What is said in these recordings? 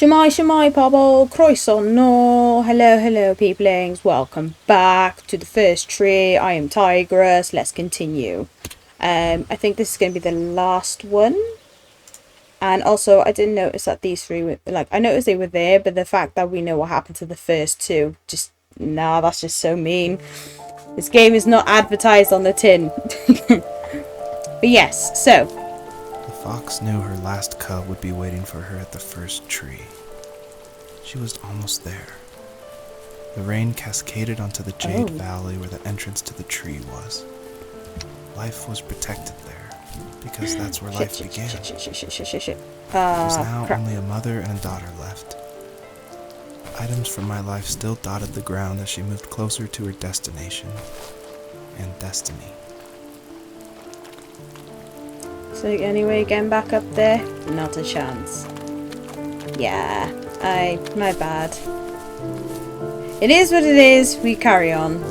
Shemai, Shemai, Pablo, Croissant, no. Hello, hello, peoplings. Welcome back to the first tree. I am Tigress. Let's continue. I think this is going to be the last one. And also, I didn't notice that these three were, like, I noticed they were there, but the fact that we know what happened to the first two, just, nah, that's just so mean. This game is not advertised on the tin. But yes, so. The fox knew her last cub would be waiting for her at the first tree. She was almost there. The rain cascaded onto the jade valley where the entrance to the tree was. Life was protected there, because that's where life began. There was now only a mother and a daughter left. Items from my life still dotted the ground as she moved closer to her destination and destiny. So anyway, getting back up there, not a chance. Yeah, my bad. It is what it is, we carry on.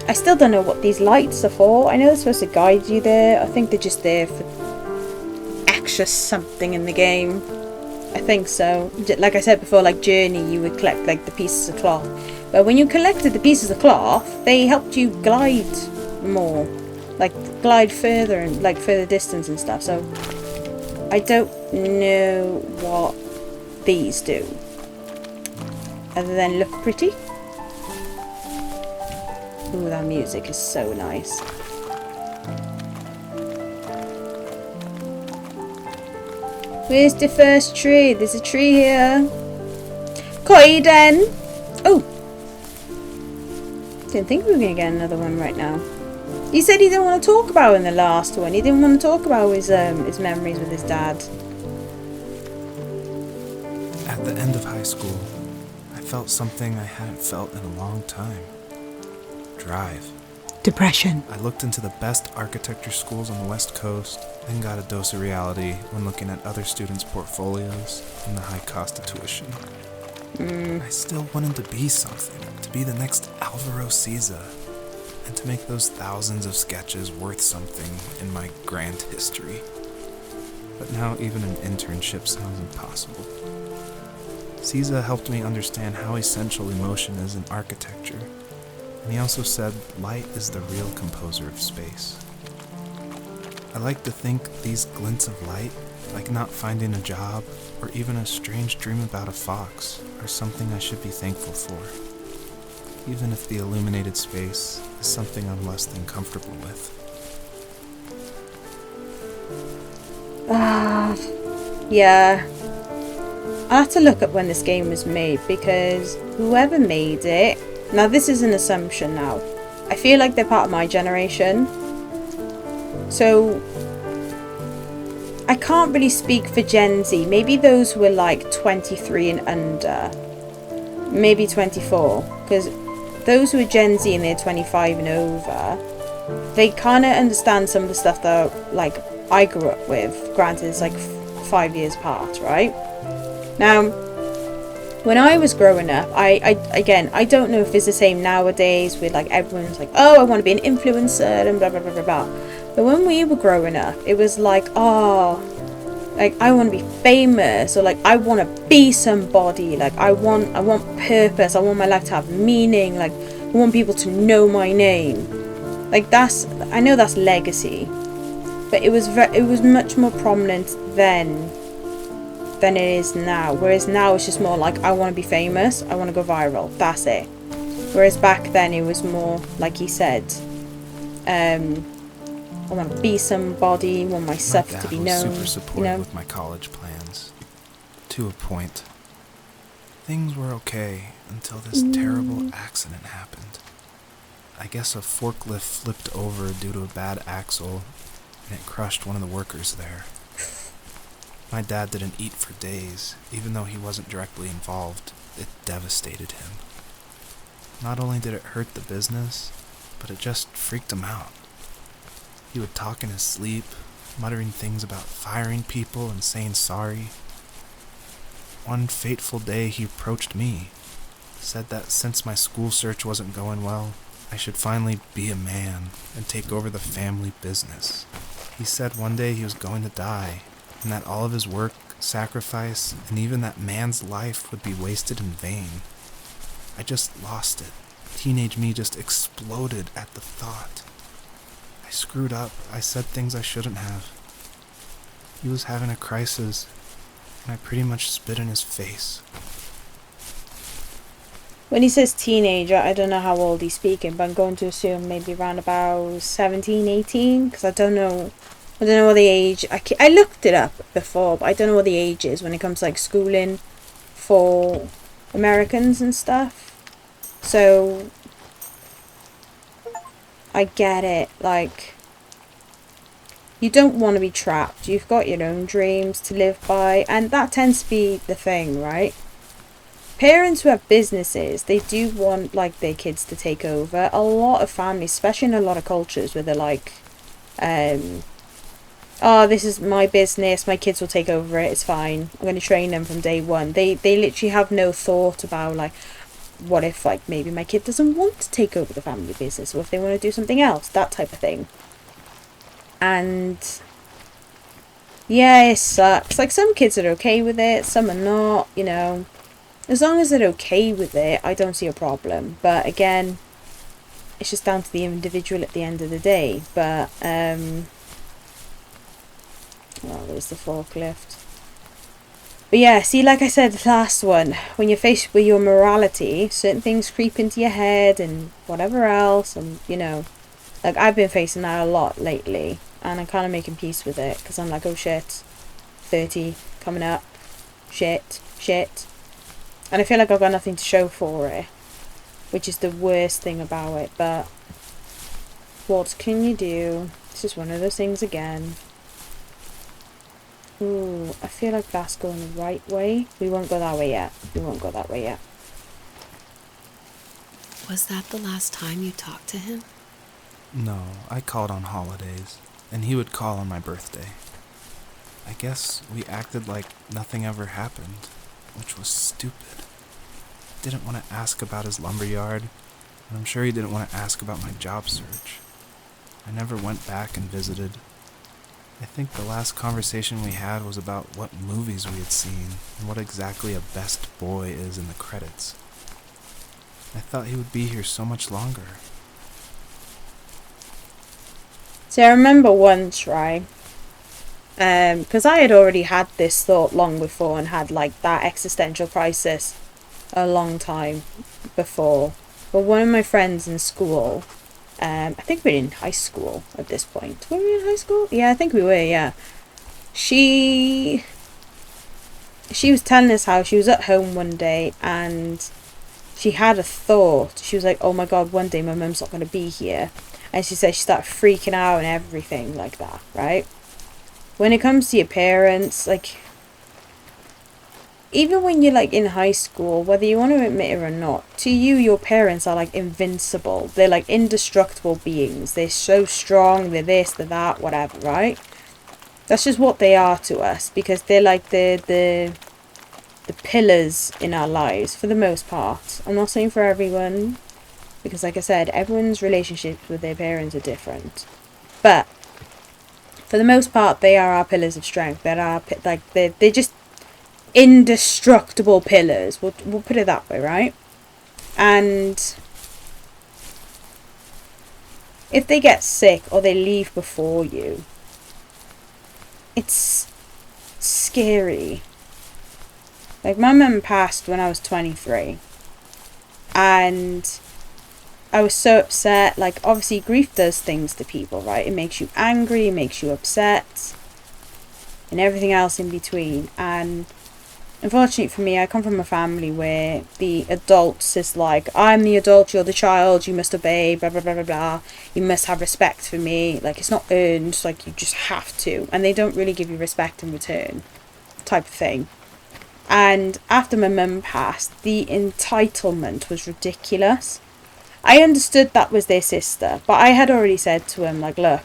I still don't know what these lights are for. I know they're supposed to guide you there. I think they're just there for extra something in the game. I think so. Like I said before, like Journey, you would collect like the pieces of cloth. But when you collected the pieces of cloth, they helped you glide more. Like glide further and like further distance and stuff. So I don't know what these do. Other than look pretty. Ooh, that music is so nice. Where's the first tree? There's a tree here. Koiden! Oh! Didn't think we were going to get another one right now. He said he didn't want to talk about it in the last one. He didn't want to talk about his memories with his dad. At the end of high school, I felt something I hadn't felt in a long time. Drive. Depression. I looked into the best architecture schools on the West Coast, then got a dose of reality when looking at other students' portfolios and the high cost of tuition. I still wanted to be something, to be the next Alvaro Siza, and to make those thousands of sketches worth something in my grand history. But now even an internship sounds impossible. Siza helped me understand how essential emotion is in architecture. And he also said light is the real composer of space. I like to think these glints of light, like not finding a job, or even a strange dream about a fox, are something I should be thankful for. Even if the illuminated space is something I'm less than comfortable with. Yeah. I'll have to look up when this game was made, because whoever made it... Now this is an assumption now. I feel like they're part of my generation. So I can't really speak for Gen Z. Maybe those who are like 23 and under. Maybe 24. Because those who are Gen Z and they're 25 and over, they kind of understand some of the stuff that like I grew up with. Granted, it's like 5 years apart, right? Now, when I was growing up, I don't know if it's the same nowadays with like everyone's like, oh, I want to be an influencer and blah blah blah blah blah. But when we were growing up, it was like, oh, like I want to be famous, or like I want to be somebody. Like I want purpose. I want my life to have meaning. Like I want people to know my name. Like I know that's legacy, but it was much more prominent then than it is now. Whereas now it's just more like I want to be famous, I want to go viral, that's it. Whereas back then it was more like he said, I want to be somebody, want my stuff to be known. My dad was super supportive with my college plans, to a point. Things were okay until this terrible accident happened. I guess a forklift flipped over due to a bad axle, and it crushed one of the workers there. My dad didn't eat for days, even though he wasn't directly involved. It devastated him. Not only did it hurt the business, but it just freaked him out. He would talk in his sleep, muttering things about firing people and saying sorry. One fateful day he approached me, said that since my school search wasn't going well, I should finally be a man and take over the family business. He said one day he was going to die, and that all of his work sacrifice, and even that man's life would be wasted in vain. I just lost it. Teenage me just exploded at the thought. I screwed up. I said things I shouldn't have. He was having a crisis, and I pretty much spit in his face. When he says teenager, I don't know how old he's speaking, but I'm going to assume maybe around about 17, 18, because I don't know what the age. I looked it up before, but I don't know what the age is when it comes to like schooling for Americans and stuff. So I get it, like, you don't want to be trapped. You've got your own dreams to live by, and that tends to be the thing, right? Parents who have businesses, they do want like their kids to take over. A lot of families, especially in a lot of cultures where they're like, oh, this is my business, my kids will take over it, it's fine, I'm going to train them from day one. They literally have no thought about like, what if like maybe my kid doesn't want to take over the family business, or if they want to do something else, that type of thing. And yeah, it sucks. Like, some kids are okay with it, some are not, you know. As long as they're okay with it, I don't see a problem. But again, it's just down to the individual at the end of the day. But oh, there's the forklift. But yeah, see, like I said, the last one, when you're faced with your morality, certain things creep into your head and whatever else, and you know, like, I've been facing that a lot lately, and I'm kind of making peace with it, because I'm like, oh shit, 30 coming up, shit, and I feel like I've got nothing to show for it, which is the worst thing about it. But what can you do? It's just one of those things again. Ooh, I feel like that's going the right way. We won't go that way yet. Was that the last time you talked to him? No, I called on holidays, and he would call on my birthday. I guess we acted like nothing ever happened, which was stupid. Didn't want to ask about his lumberyard, and I'm sure he didn't want to ask about my job search. I never went back and visited. I think the last conversation we had was about what movies we had seen and what exactly a best boy is in the credits. I thought he would be here so much longer. See, I remember once, right? Because I had already had this thought long before and had like that existential crisis a long time before. But one of my friends in school, I think we were in high school at this point. Were we in high school? Yeah, I think we were, yeah. She was telling us how she was at home one day and she had a thought. She was like, oh my god, one day my mum's not going to be here. And she said she started freaking out and everything like that, right? When it comes to your parents, like, even when you're like in high school, whether you want to admit it or not, to you, your parents are like invincible. They're like indestructible beings. They're so strong, they're this, they're that, whatever, right? That's just what they are to us, because they're like the pillars in our lives for the most part. I'm not saying for everyone, because like I said, everyone's relationships with their parents are different. But for the most part, they are our pillars of strength. They're just indestructible pillars. We'll put it that way, right? And if they get sick or they leave before you, it's scary. Like, my mum passed when I was 23, and I was so upset. Like, obviously grief does things to people, right? It makes you angry, it makes you upset, and everything else in between. And unfortunately for me, I come from a family where the adults is like, I'm the adult, you're the child, you must obey, blah blah blah blah blah, you must have respect for me. Like, it's not earned, like, you just have to, and they don't really give you respect in return, type of thing. And after my mum passed, the entitlement was ridiculous. I understood that was their sister, but I had already said to him, like, look,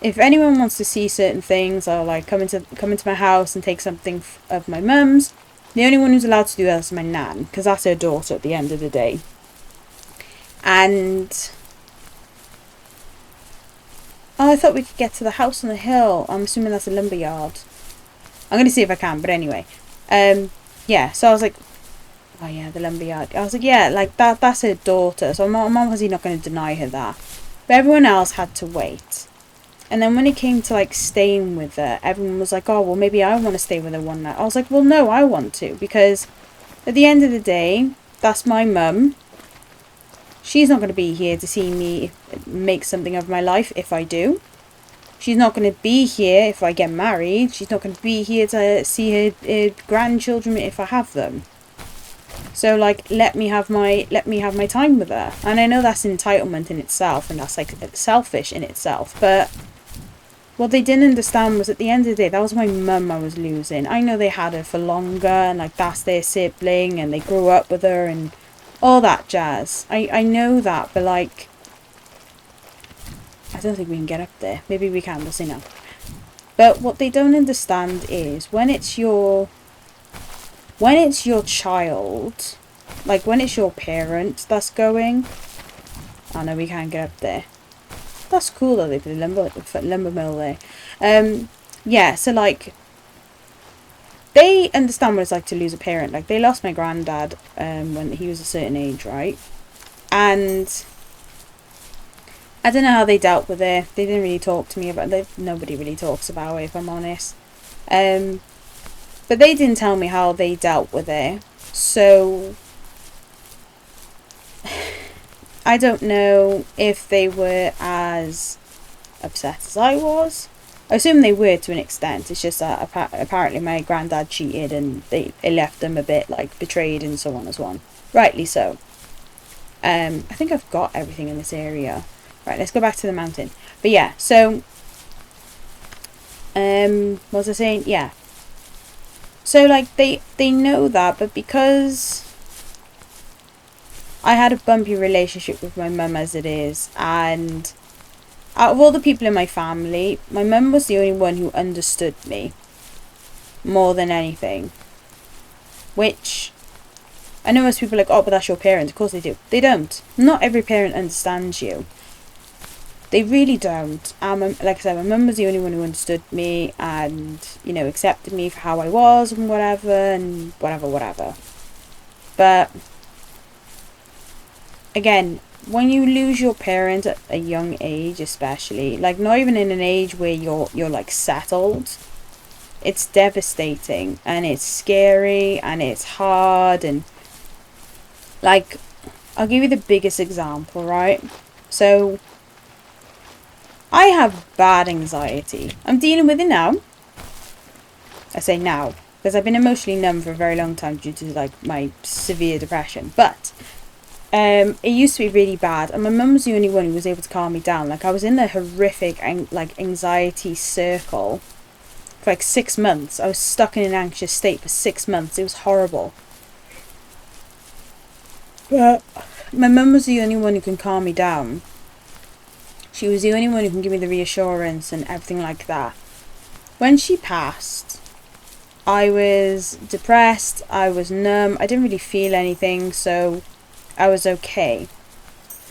if anyone wants to see certain things, or like come into my house and take something of my mum's, the only one who's allowed to do that is my nan, because that's her daughter at the end of the day. And oh, I thought we could get to the house on the hill. I'm assuming that's a lumberyard. I'm going to see if I can, but anyway. Yeah, so I was like, oh yeah, the lumberyard. I was like, yeah, like that's her daughter, so I'm obviously not going to deny her that. But everyone else had to wait. And then when it came to like staying with her, everyone was like, oh, well, maybe I want to stay with her one night. I was like, well, no, I want to, because at the end of the day, that's my mum. She's not going to be here to see me make something of my life if I do. She's not going to be here if I get married. She's not going to be here to see her grandchildren if I have them. So like, let me have my time with her. And I know that's entitlement in itself, and that's like selfish in itself. But what they didn't understand was, at the end of the day, that was my mum I was losing. I know they had her for longer, and like that's their sibling, and they grew up with her, and all that jazz. I know that, but like, I don't think we can get up there. Maybe we can, we'll see now. But what they don't understand is, when it's your child, like when it's your parent that's going, oh no, we can't get up there. That's cool though, they did a lumber mill there. Yeah, so like, they understand what it's like to lose a parent. Like, they lost my granddad when he was a certain age, right? And I don't know how they dealt with it. They didn't really talk to me about it. Nobody really talks about it, if I'm honest. But they didn't tell me how they dealt with it. So I don't know if they were as upset as I was. I assume they were to an extent. It's just that apparently my granddad cheated, and it left them a bit like betrayed and so on as one. Rightly so. I think I've got everything in this area. Right, let's go back to the mountain. But yeah, so what was I saying? Yeah. So like, they know that, but because I had a bumpy relationship with my mum as it is, and out of all the people in my family, my mum was the only one who understood me more than anything. Which, I know most people are like, oh, but that's your parent. Of course they do. They don't. Not every parent understands you. They really don't. Like I said, my mum was the only one who understood me and, you know, accepted me for how I was and whatever. But again, when you lose your parent at a young age, especially, like not even in an age where you're like settled, it's devastating and it's scary and it's hard. And like, I'll give you the biggest example, right? So I have bad anxiety. I'm dealing with it now. I say now because I've been emotionally numb for a very long time due to like my severe depression. But it used to be really bad, and my mum was the only one who was able to calm me down. Like, I was in a horrific anxiety circle for like 6 months. I was stuck in an anxious state for 6 months. It was horrible. But my mum was the only one who can calm me down. She was the only one who can give me the reassurance and everything like that. When she passed, I was depressed, I was numb, I didn't really feel anything, so I was okay.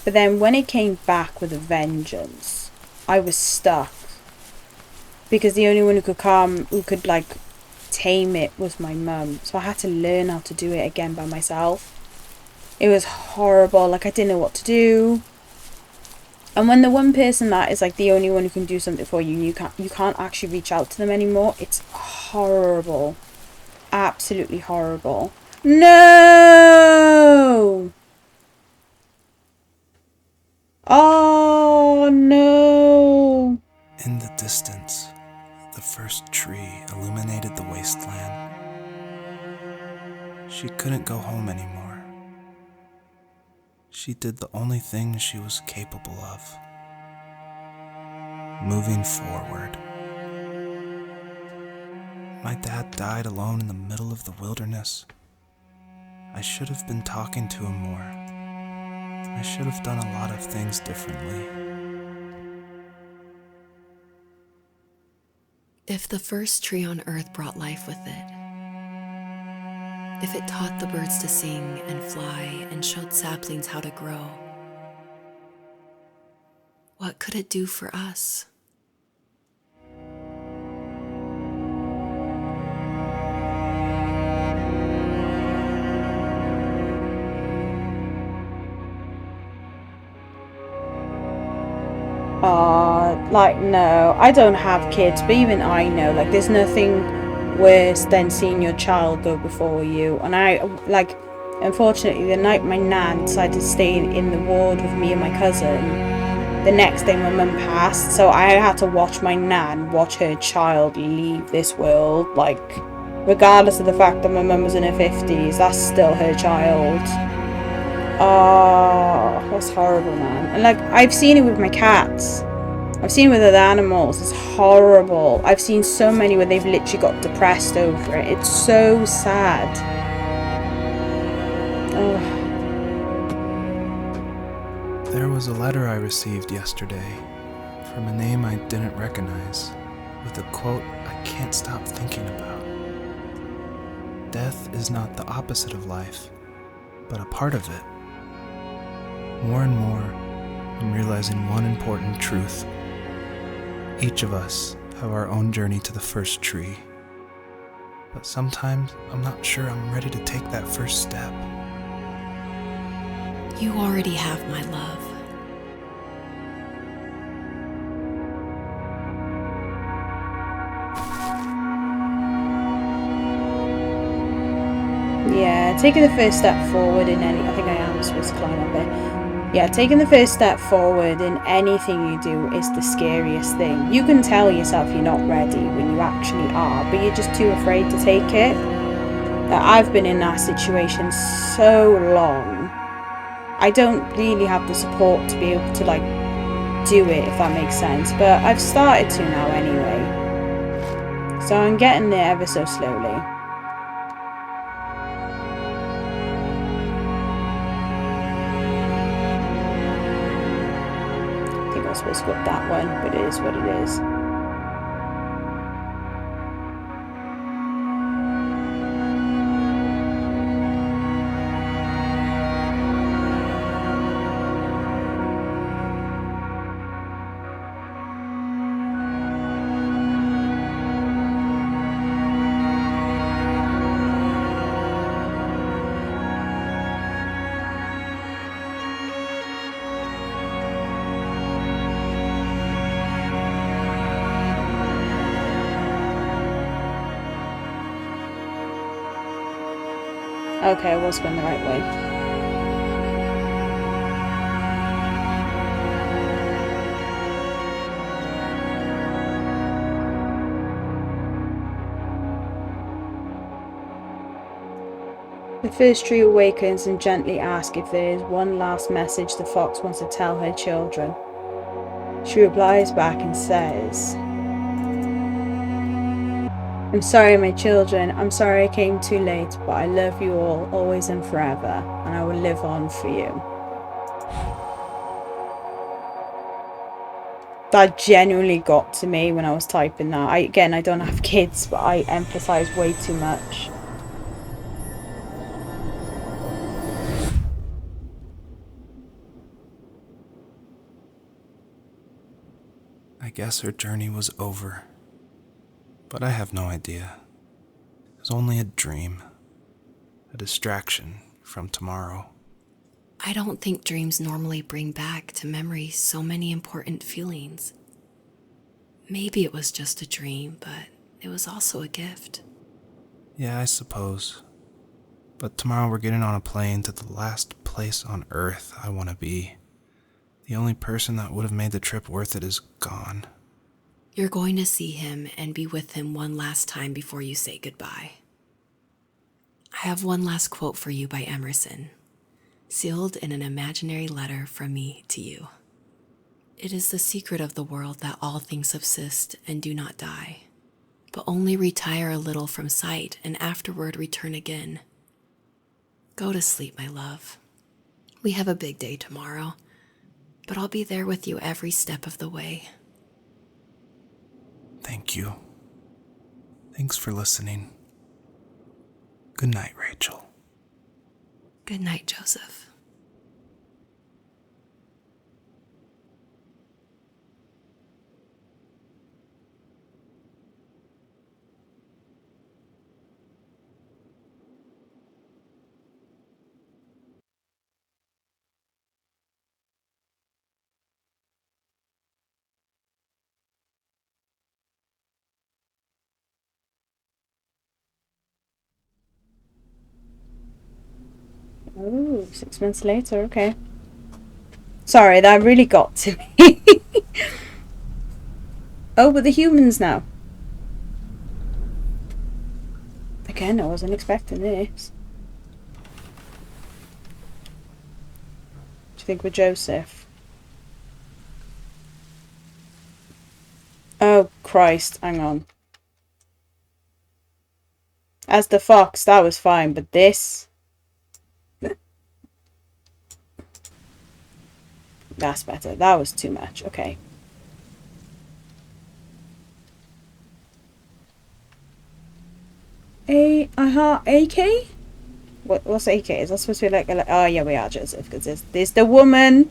But then when it came back with a vengeance, I was stuck. Because the only one who could like tame it was my mum. So I had to learn how to do it again by myself. It was horrible, like I didn't know what to do. And when the one person that is like the only one who can do something for you, you can't actually reach out to them anymore. It's horrible. Absolutely horrible. No! Oh no! In the distance, the first tree illuminated the wasteland. She couldn't go home anymore. She did the only thing she was capable of. Moving forward. My dad died alone in the middle of the wilderness. I should have been talking to him more. I should have done a lot of things differently. If the first tree on earth brought life with it, if it taught the birds to sing and fly and showed saplings how to grow, what could it do for us? Like, no, I don't have kids, but even I know, like, there's nothing worse than seeing your child go before you. And like, unfortunately, the night my nan decided to stay in the ward with me and my cousin, the next day my mum passed, so I had to watch my nan watch her child leave this world, like, regardless of the fact that my mum was in her 50s, that's still her child. Oh, that's horrible, man. And, like, I've seen it with my cats. I've seen it with other animals. It's horrible. I've seen so many where they've literally got depressed over it. It's so sad. Oh. There was a letter I received yesterday from a name I didn't recognize, with a quote I can't stop thinking about. Death is not the opposite of life, but a part of it. More and more, I'm realizing one important truth. Each of us have our own journey to the first tree. But sometimes I'm not sure I'm ready to take that first step. You already have my love. Yeah, taking the first step forward in any... I think I am supposed to climb up it. Yeah, taking the first step forward in anything you do is the scariest thing. You can tell yourself you're not ready when you actually are, but you're just too afraid to take it. I've been in that situation so long. I don't really have the support to be able to, like, do it, if that makes sense. But I've started to now anyway. So I'm getting there ever so slowly. I think I was supposed to go up that one, but it is what it is. Okay, I was going the right way. The first tree awakens and gently asks if there is one last message the fox wants to tell her children. She replies back and says, "I'm sorry, my children. I'm sorry I came too late, but I love you all, always and forever, and I will live on for you." That genuinely got to me when I was typing that. Again, I don't have kids, but I emphasize way too much. I guess her journey was over, but I have no idea. It was only a dream, a distraction from tomorrow. I don't think dreams normally bring back to memory so many important feelings. Maybe it was just a dream, but it was also a gift. Yeah, I suppose. But tomorrow we're getting on a plane to the last place on Earth I want to be. The only person that would have made the trip worth it is gone. You're going to see him and be with him one last time before you say goodbye. I have one last quote for you by Emerson, sealed in an imaginary letter from me to you. It is the secret of the world that all things subsist and do not die, but only retire a little from sight and afterward return again. Go to sleep, my love. We have a big day tomorrow, but I'll be there with you every step of the way. Thank you. Thanks for listening. Good night, Rachel. Good night, Joseph. Oh, 6 months later, okay. Sorry, that really got to me. Oh, but the humans now. Again, I wasn't expecting this. What do you think with Joseph? Oh, Christ, hang on. As the fox, that was fine, but this... That's better. That was too much. Okay. AK? What's AK? Is that supposed to be like oh yeah, we are Joseph, because there's the woman.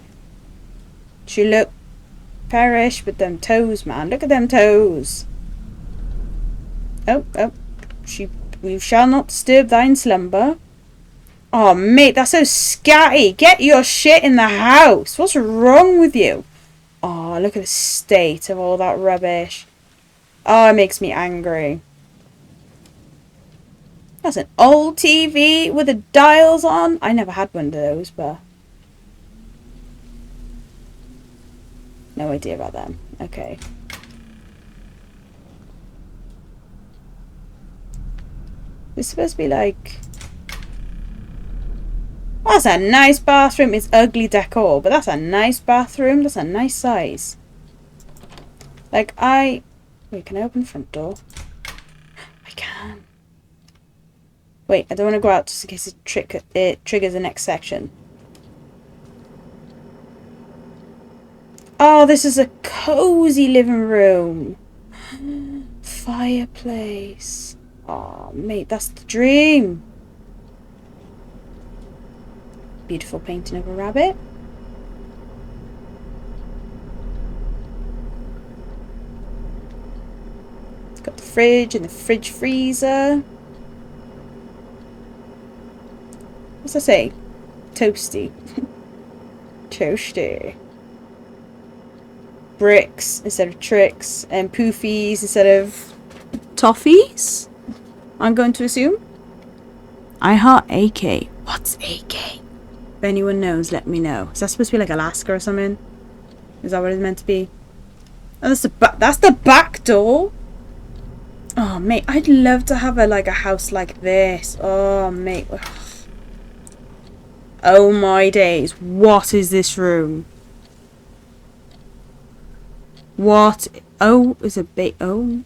She looked perish with them toes, man. Look at them toes. Oh, we shall not disturb thine slumber. Oh mate, that's so scatty. Get your shit in the house. What's wrong with you? Oh, look at the state of all that rubbish. Oh, it makes me angry. That's an old TV with the dials on. I never had one of those, but... No idea about them. Okay. It's supposed to be like... Oh, that's a nice bathroom. It's ugly decor, but that's a nice bathroom. That's a nice size. Like, Wait, can I open the front door? I can. Wait, I don't want to go out just in case it triggers the next section. Oh, this is a cozy living room. Fireplace. Oh, mate, that's the dream. Beautiful painting of a rabbit. It's got the fridge and the fridge freezer. What's that say? Toasty. Toasty. Bricks instead of tricks, and poofies instead of toffees, I'm going to assume. I heart AK. What's AK? If anyone knows, let me know. Is that supposed to be like Alaska or something? Is that what it's meant to be? Oh, that's the back door. Oh mate, I'd love to have a house like this. Oh mate. Oh my days. What is this room? What? Oh, is a big... Oh.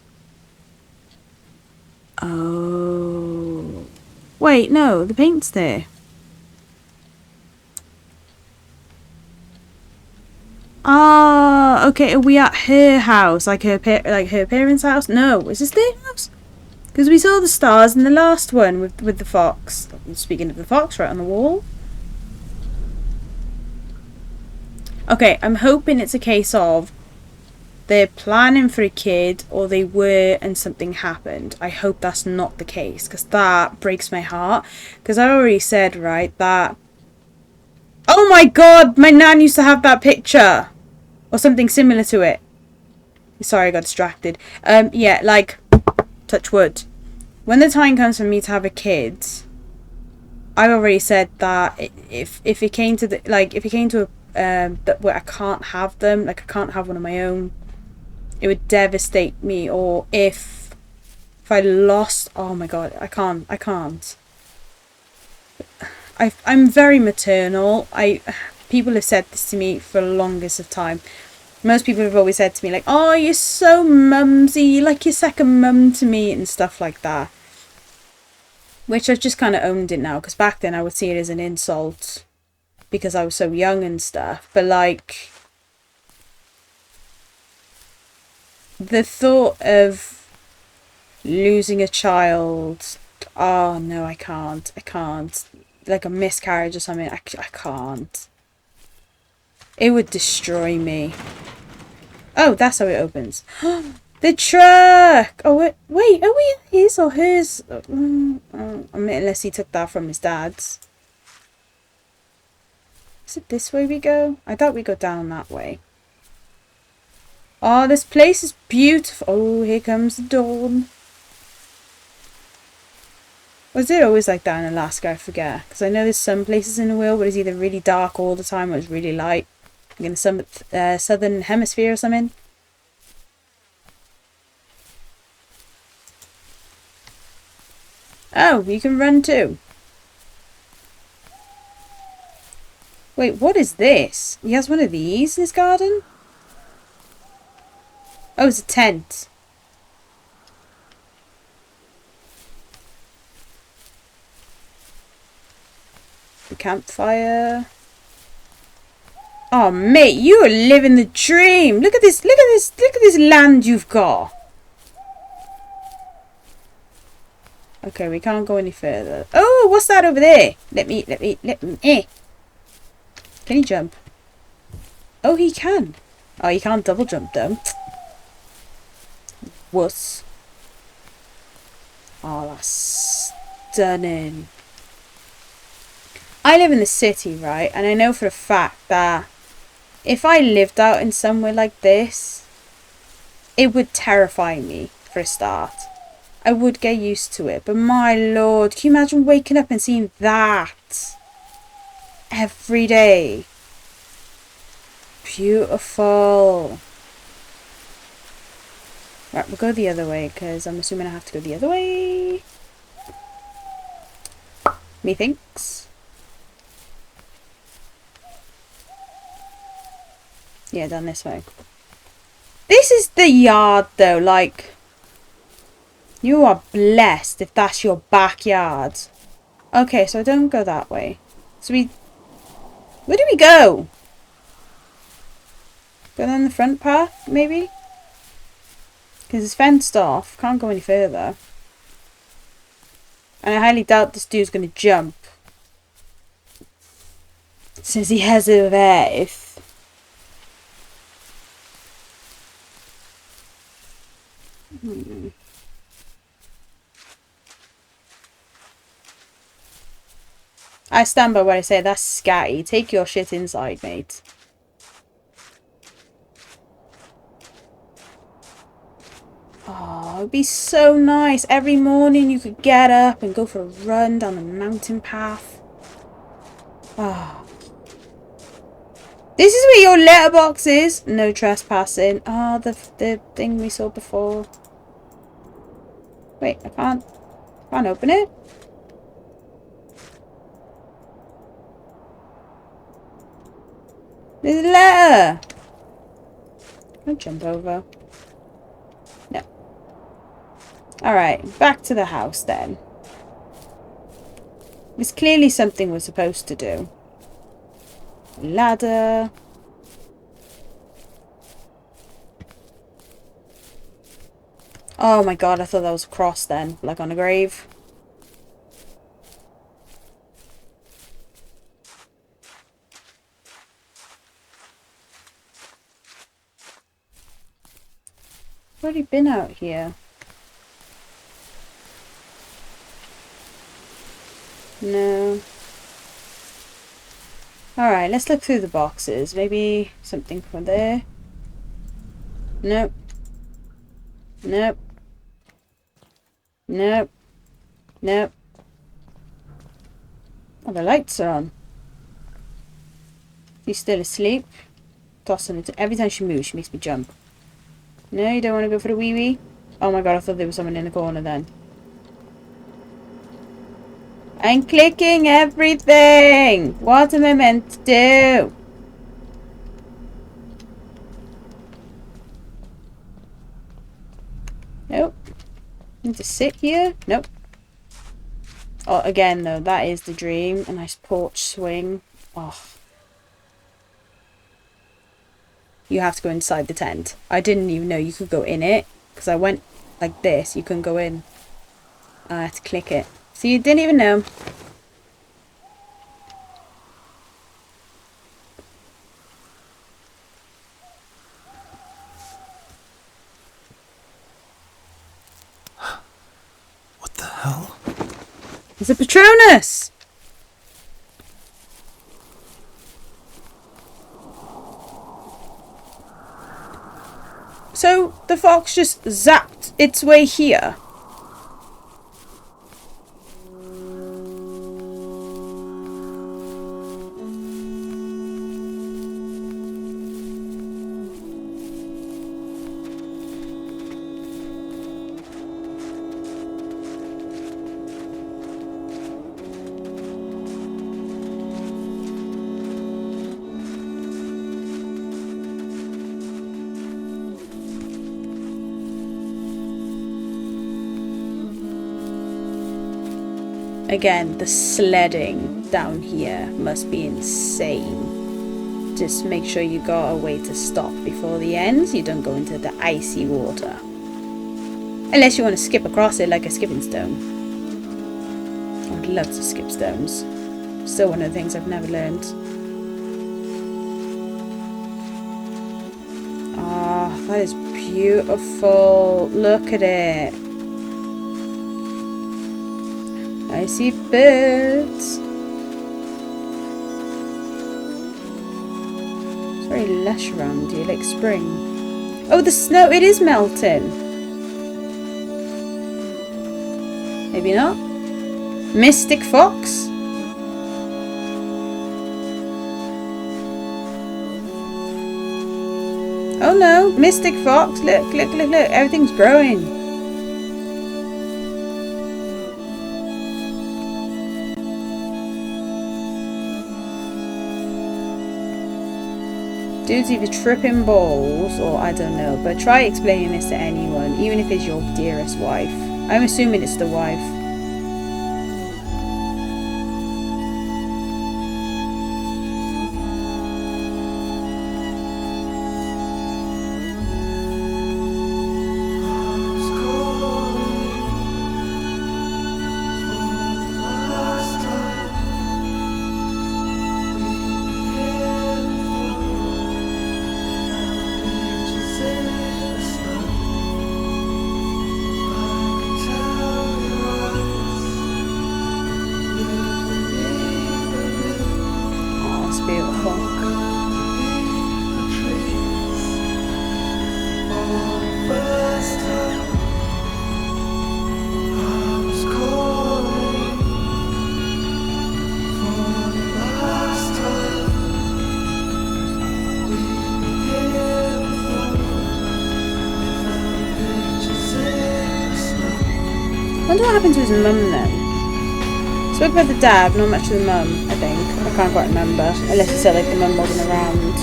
Oh. Wait, no, the paint's there. Ah, okay, are we at her house? Like her parents' house? No, is this their house? Because we saw the stars in the last one with the fox. Speaking of the fox, right on the wall. Okay, I'm hoping it's a case of they're planning for a kid, or they were and something happened. I hope that's not the case, because that breaks my heart. Because I already said, right, that... Oh my god, my nan used to have that picture! Or something similar to it. Sorry, I got distracted. Yeah, like, touch wood. When the time comes for me to have a kid, I've already said that if it came to that where I can't have them, like I can't have one of my own, it would devastate me. Or if I lost, oh my god, I can't. I'm very maternal. People have said this to me for the longest of time. Most people have always said to me like, oh, you're so mumsy, you're like your second mum to me and stuff like that. Which I've just kind of owned it now, because back then I would see it as an insult because I was so young and stuff. But like, the thought of losing a child, oh no, I can't. Like a miscarriage or something, I can't. It would destroy me. Oh, that's how it opens. The truck! Oh, wait, are we his or hers? I mean, unless he took that from his dad's. Is it this way we go? I thought we go down that way. Oh, this place is beautiful. Oh, here comes the dawn. Was it always like that in Alaska? I forget. Because I know there's some places in the world where it's either really dark all the time or it's really light. Like in the southern hemisphere or something. Oh, you can run too. Wait, what is this? He has one of these in his garden? Oh, it's a tent. The campfire. Oh, mate, you are living the dream. Look at this, look at this, look at this land you've got. Okay, we can't go any further. Oh, what's that over there? Let me, Can he jump? Oh, he can. Oh, you can't double jump though. Wuss. Oh, that's stunning. I live in the city, right? And I know for a fact that if I lived out in somewhere like this, it would terrify me for a start. I would get used to it. But my lord, can you imagine waking up and seeing that every day? Beautiful. Right, we'll go the other way because I'm assuming I have to go the other way. Methinks. Yeah, down this way. This is the yard though, like... You are blessed if that's your backyard. Okay, so I don't go that way. So we... Where do we go? Go down the front path, maybe? Because it's fenced off. Can't go any further. And I highly doubt this dude's going to jump. Since he has a vest. I stand by what I say. That's scatty. Take your shit inside, mate. Oh, it'd be so nice. Every morning you could get up and go for a run down the mountain path. Oh. This is where your letterbox is. No trespassing. Oh, the thing we saw before. Wait, I can't open it. There's a letter. I'll jump over. No. Alright, back to the house then. It's clearly something we're supposed to do. Ladder. Oh my god, I thought that was a cross then, like on a grave. I've already been out here. No. Alright, let's look through the boxes. Maybe something from there. Nope. Nope. Nope. Nope. Oh, the lights are on. She's still asleep. Tossing it. Every time she moves, she makes me jump. No, you don't want to go for the wee-wee? Oh my god, I thought there was someone in the corner then. I'm clicking everything! What am I meant to do? Nope. Need to sit here? Nope. Oh, again though, that is the dream. A nice porch swing. Oh. You have to go inside the tent. I didn't even know you could go in it. Because I went like this. You couldn't go in. I had to click it. So you didn't even know. What the hell? It's a Patronus! So the fox just zapped its way here. Again, the sledding down here must be insane. Just make sure you got a way to stop before the end, so you don't go into the icy water. Unless you want to skip across it like a skipping stone. I would love to skip stones. Still one of the things I've never learned. Ah, oh, that is beautiful. Look at it. I see birds. It's very lush around here, like spring. Oh, the snow, it is melting. Maybe not. Mystic Fox? Oh no, Mystic Fox, look, look, look, look, everything's growing. Dude's either tripping balls or I don't know, but try explaining this to anyone, even if it's your dearest wife. I'm assuming it's the wife. I wonder what happened to his mum then. Spoke about the dad, not much of the mum, I think. I can't quite remember. Unless you said like the mum wasn't around.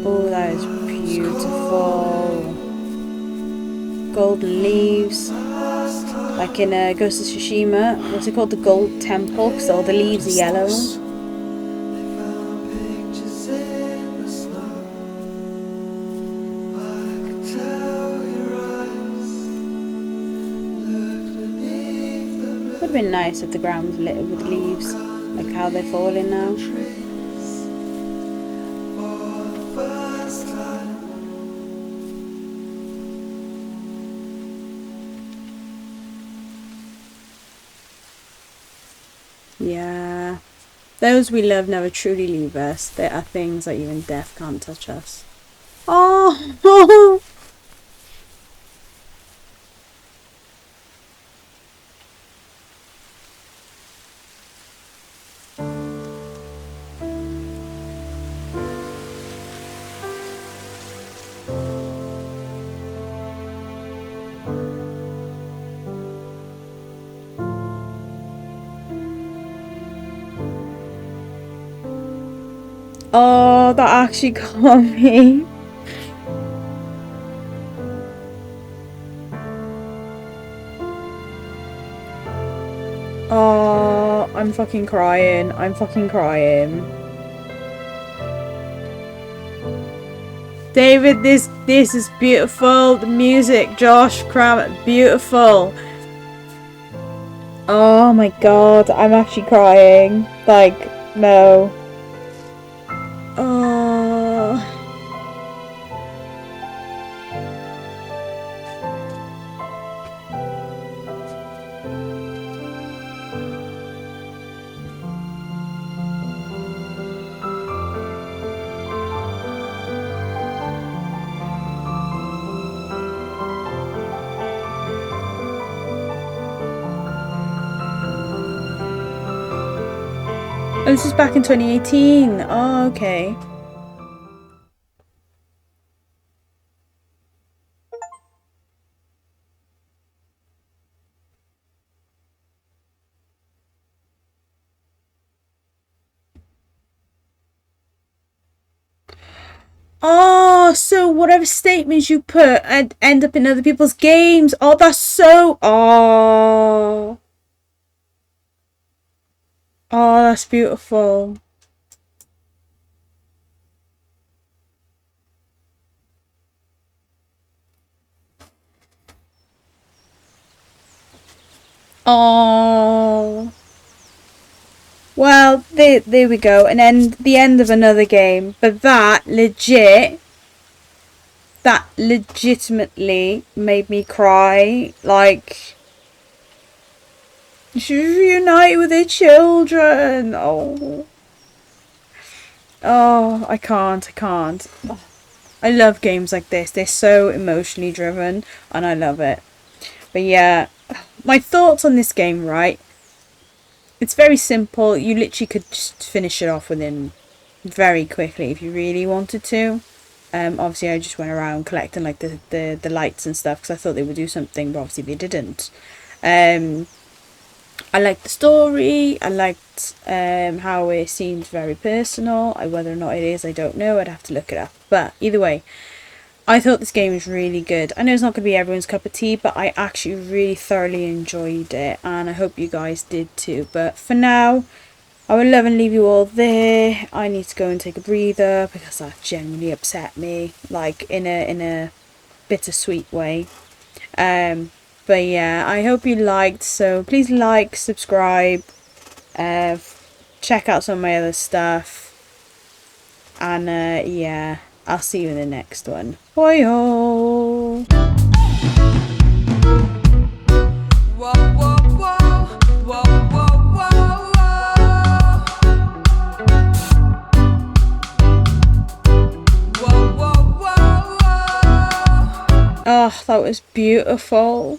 Oh, that is beautiful. Golden leaves. Like in Ghost of Tsushima. What's it called? The Gold Temple, because all the leaves are yellow. Would have been nice if the ground was littered with leaves, like how they're falling now. Yeah, those we love never truly leave us. There are things that even death can't touch us. Oh! Oh, that actually got me. Oh, I'm fucking crying. I'm fucking crying. David, this is beautiful. The music, Josh, Cram, beautiful. Oh my god, I'm actually crying. Like, no. Oh. Oh, this is back in 2018. Oh, okay. Oh, so whatever statements you put and end up in other people's games. Oh, that's so... Oh. Oh, that's beautiful. Oh. Well, there we go. And then the end of another game. But that legitimately made me cry. Like, she was reunited with their children. Oh. Oh, I can't. I love games like this. They're so emotionally driven and I love it. But yeah, my thoughts on this game, right? It's very simple. You literally could just finish it off within very quickly if you really wanted to. Obviously I just went around collecting like the lights and stuff because I thought they would do something, but obviously they didn't. I liked the story. I liked how it seemed very personal. Whether or not it is, I don't know. I'd have to look it up. But either way, I thought this game was really good. I know it's not going to be everyone's cup of tea, but I actually really thoroughly enjoyed it. And I hope you guys did too. But for now, I would love and leave you all there. I need to go and take a breather because that genuinely upset me. Like in a bittersweet way. But yeah, I hope you liked. So please like, subscribe, check out some of my other stuff. And yeah, I'll see you in the next one. Bye-o! Oh, that was beautiful.